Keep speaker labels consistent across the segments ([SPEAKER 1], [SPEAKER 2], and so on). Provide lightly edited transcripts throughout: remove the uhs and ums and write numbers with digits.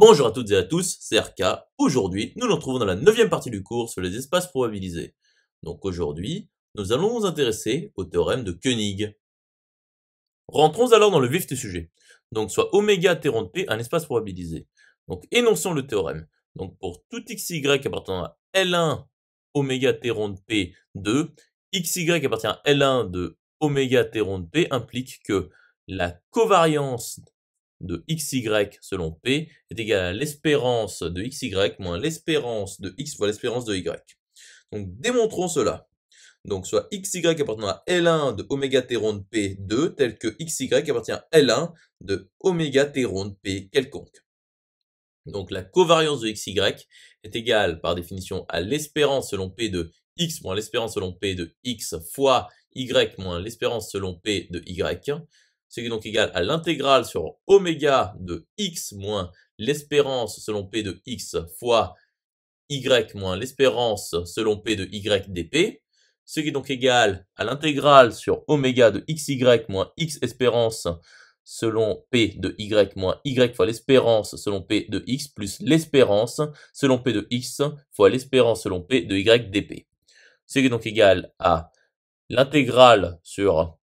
[SPEAKER 1] Bonjour à toutes et à tous, c'est RK. Aujourd'hui, nous nous retrouvons dans la 9e partie du cours sur les espaces probabilisés. Donc aujourd'hui, nous allons nous intéresser au théorème de Koenig. Rentrons alors dans le vif du sujet. Donc soit oméga t rond de P un espace probabilisé. Donc énonçons le théorème. Donc pour tout xy appartenant à L1 oméga t rond de P 2, xy appartient à L1 de oméga t rond de P implique que la covariance de xy selon P est égale à l'espérance de xy moins l'espérance de x fois l'espérance de y. Donc démontrons cela. Donc soit xy appartenant à L1 de oméga t rond de P2 tel que xy appartient à L1 de oméga t rond de P quelconque. Donc la covariance de xy est égale par définition à l'espérance selon P de x moins l'espérance selon P de x fois y moins l'espérance selon P de y, ce qui est donc égal à l'intégrale sur oméga de x moins l'espérance selon P de x fois y moins l'espérance selon P de y dp, ce qui est donc égal à l'intégrale sur oméga de xy moins x espérance selon P de y moins y fois l'espérance selon P de x plus l'espérance selon P de x fois l'espérance selon P de y dp. Ce qui est donc égal à l'intégrale sur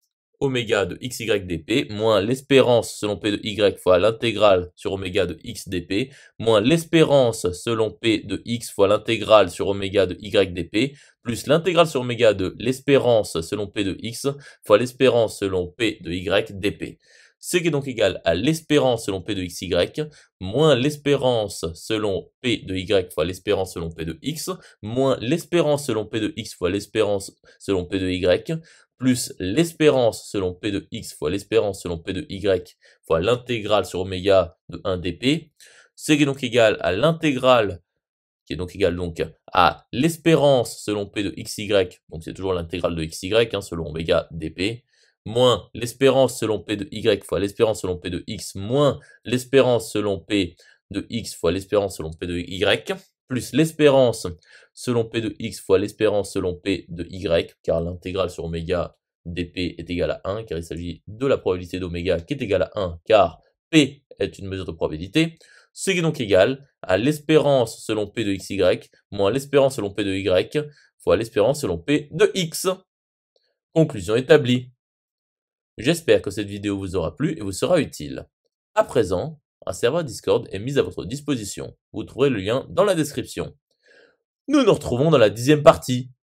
[SPEAKER 1] oméga de xy dp moins l'espérance selon P de y fois l'intégrale sur oméga de x dp moins l'espérance selon P de x fois l'intégrale sur oméga de y dp plus l'intégrale sur oméga de l'espérance selon P de x fois l'espérance selon P de y dp. Ce qui est donc égal à l'espérance selon P de xy moins l'espérance selon P de y fois l'espérance selon P de x moins l'espérance selon P de x fois l'espérance selon P de y plus l'espérance selon P de x fois l'espérance selon P de y fois l'intégrale sur oméga de 1 dp, ce qui est donc égal à l'intégrale qui est donc égal donc à l'espérance selon P de xy, donc c'est toujours l'intégrale de xy selon oméga dp, moins l'espérance selon P de y fois l'espérance selon P de x moins l'espérance selon P de x fois l'espérance selon P de y, plus l'espérance selon P de x fois l'espérance selon P de y, car l'intégrale sur oméga dp est égale à 1, car il s'agit de la probabilité d'oméga qui est égale à 1, car P est une mesure de probabilité, ce qui est donc égal à l'espérance selon P de xy moins l'espérance selon P de y fois l'espérance selon P de x. Conclusion établie. J'espère que cette vidéo vous aura plu et vous sera utile. À présent, un serveur Discord est mis à votre disposition. Vous trouverez le lien dans la description. Nous nous retrouvons dans la 10e partie.